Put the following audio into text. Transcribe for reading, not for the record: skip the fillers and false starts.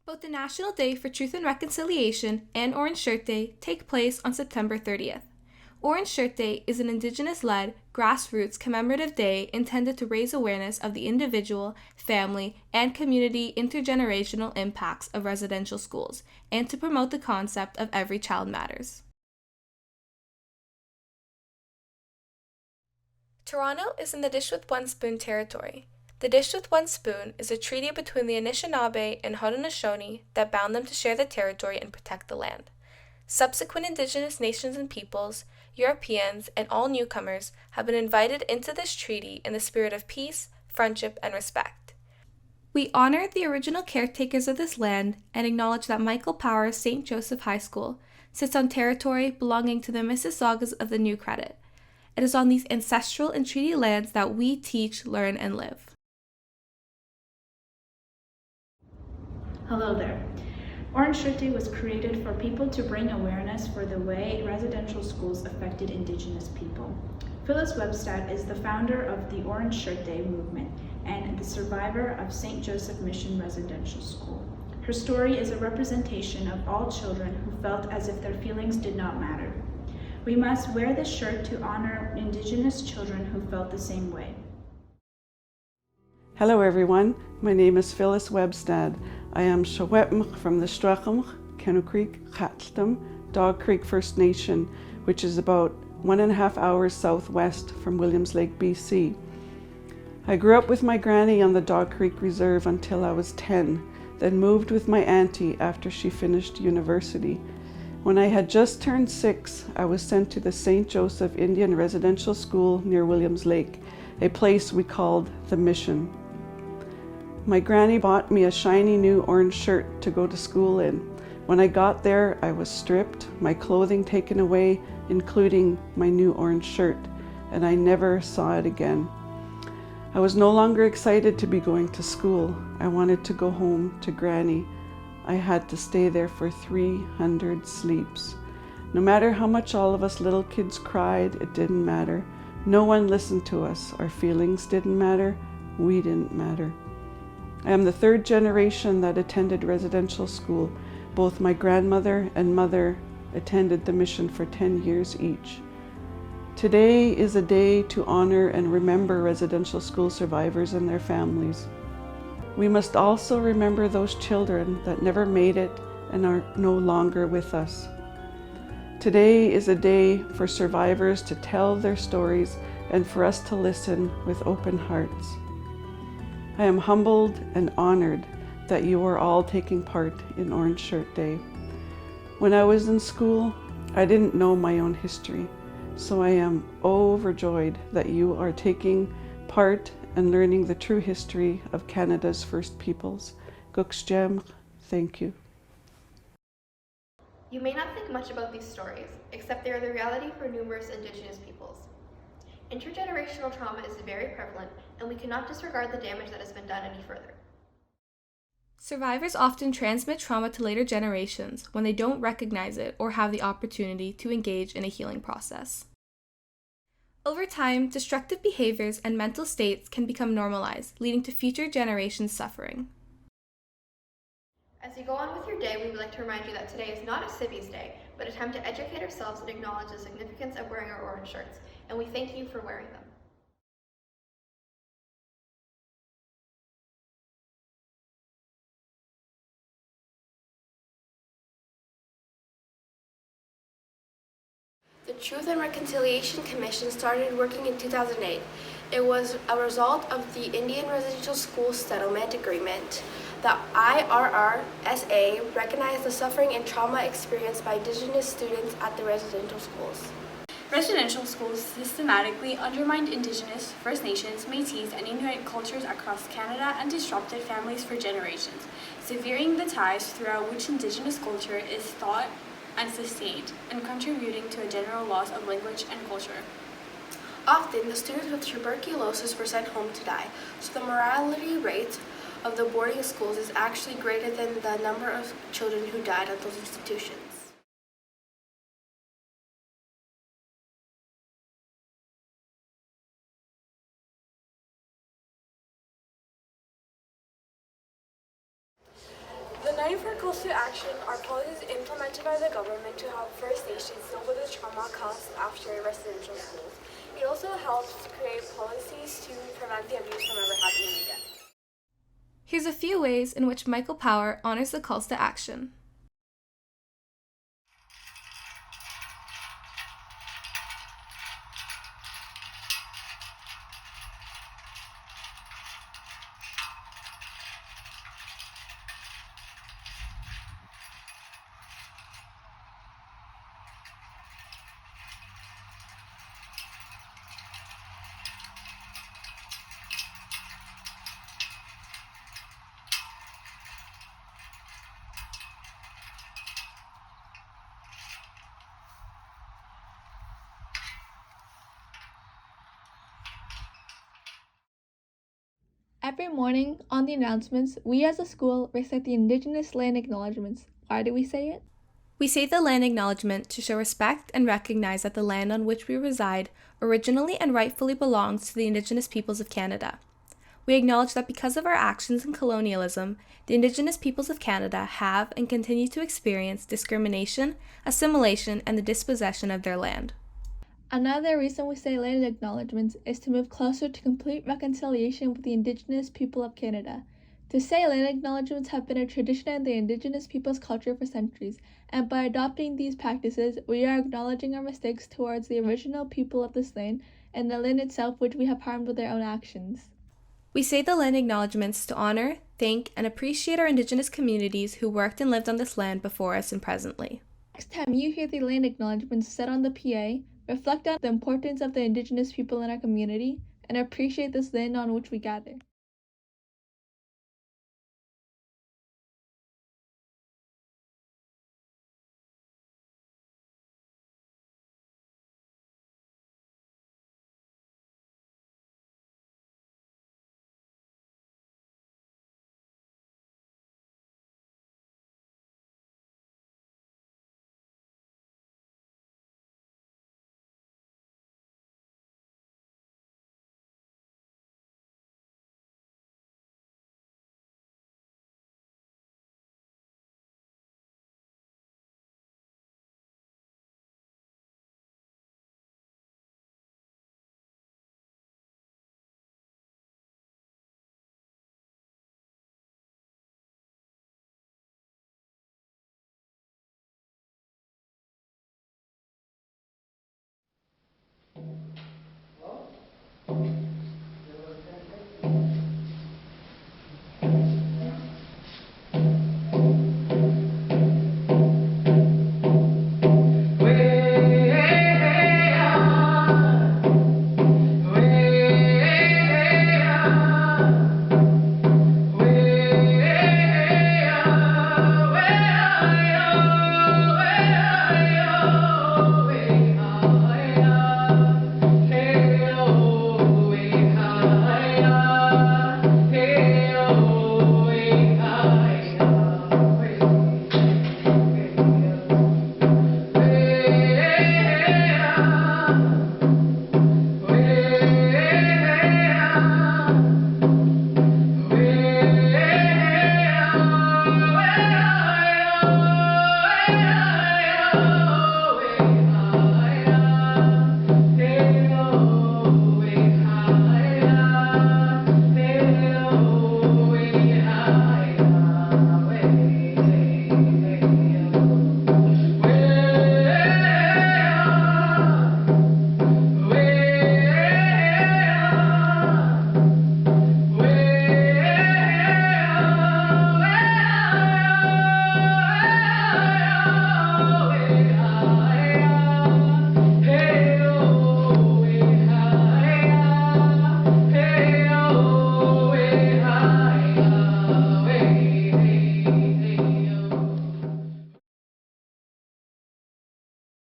Both the National Day for Truth and Reconciliation and Orange Shirt Day take place on September 30th. Orange Shirt Day is an Indigenous-led, grassroots commemorative day intended to raise awareness of the individual, family, and community intergenerational impacts of residential schools, and to promote the concept of every child matters. Toronto is in the Dish with One Spoon territory. The Dish with One Spoon is a treaty between the Anishinaabe and Haudenosaunee that bound them to share the territory and protect the land. Subsequent Indigenous nations and peoples, Europeans, and all newcomers have been invited into this treaty in the spirit of peace, friendship, and respect. We honor the original caretakers of this land and acknowledge that Michael Power's St. Joseph High School sits on territory belonging to the Mississaugas of the New Credit. It is on these ancestral and treaty lands that we teach, learn, and live. Hello there. Orange Shirt Day was created for people to bring awareness for the way residential schools affected Indigenous people. Phyllis Webstad is the founder of the Orange Shirt Day movement and the survivor of St. Joseph Mission Residential School. Her story is a representation of all children who felt as if their feelings did not matter. We must wear this shirt to honor Indigenous children who felt the same way. Hello everyone, my name is Phyllis Webstad. I am Shawetmch from the Strachamch, Kenno Creek, Chatlam, Dog Creek First Nation, which is about 1.5 hours southwest from Williams Lake, BC. I grew up with my granny on the Dog Creek Reserve until I was 10, then moved with my auntie after she finished university. When I had just turned 6, I was sent to the St. Joseph Indian Residential School near Williams Lake, a place we called the Mission. My granny bought me a shiny new orange shirt to go to school in. When I got there, I was stripped, my clothing taken away, including my new orange shirt, and I never saw it again. I was no longer excited to be going to school. I wanted to go home to Granny. I had to stay there for 300 sleeps. No matter how much all of us little kids cried, it didn't matter. No one listened to us. Our feelings didn't matter. We didn't matter. I am the 3rd generation that attended residential school. Both my grandmother and mother attended the mission for 10 years each. Today is a day to honor and remember residential school survivors and their families. We must also remember those children that never made it and are no longer with us. Today is a day for survivors to tell their stories and for us to listen with open hearts. I am humbled and honored that you are all taking part in Orange Shirt Day. When I was in school, I didn't know my own history, so I am overjoyed that you are taking part and learning the true history of Canada's First Peoples. Gukshjem, thank you. You may not think much about these stories, except they are the reality for numerous Indigenous peoples. Intergenerational trauma is very prevalent, and we cannot disregard the damage that has been done any further. Survivors often transmit trauma to later generations when they don't recognize it or have the opportunity to engage in a healing process. Over time, destructive behaviors and mental states can become normalized, leading to future generations suffering. As you go on with your day, we would like to remind you that today is not a Civvies Day, but a time to educate ourselves and acknowledge the significance of wearing our orange shirts, and we thank you for wearing them. The Truth and Reconciliation Commission started working in 2008. It was a result of the Indian Residential School Settlement Agreement. The IRRSA recognized the suffering and trauma experienced by Indigenous students at the residential schools. Residential schools systematically undermined Indigenous, First Nations, Métis, and Inuit cultures across Canada and disrupted families for generations, severing the ties throughout which Indigenous culture is thought and sustained, and contributing to a general loss of language and culture. Often, the students with tuberculosis were sent home to die, so the mortality rate of the boarding schools is actually greater than the number of children who died at those institutions. The calls to action are policies implemented by the government to help First Nations deal with the trauma caused after residential schools. It also helps to create policies to prevent the abuse from ever happening again. Here's a few ways in which Michael Power honors the calls to action. Every morning on the announcements, we as a school recite the Indigenous land acknowledgements. Why do we say it? We say the land acknowledgement to show respect and recognize that the land on which we reside originally and rightfully belongs to the Indigenous peoples of Canada. We acknowledge that because of our actions in colonialism, the Indigenous peoples of Canada have and continue to experience discrimination, assimilation, and the dispossession of their land. Another reason we say land acknowledgements is to move closer to complete reconciliation with the Indigenous people of Canada. To say land acknowledgements have been a tradition in the Indigenous people's culture for centuries, and by adopting these practices, we are acknowledging our mistakes towards the original people of this land and the land itself which we have harmed with our own actions. We say the land acknowledgements to honor, thank, and appreciate our Indigenous communities who worked and lived on this land before us and presently. Next time you hear the land acknowledgements said on the PA, reflect on the importance of the Indigenous people in our community and appreciate this land on which we gather.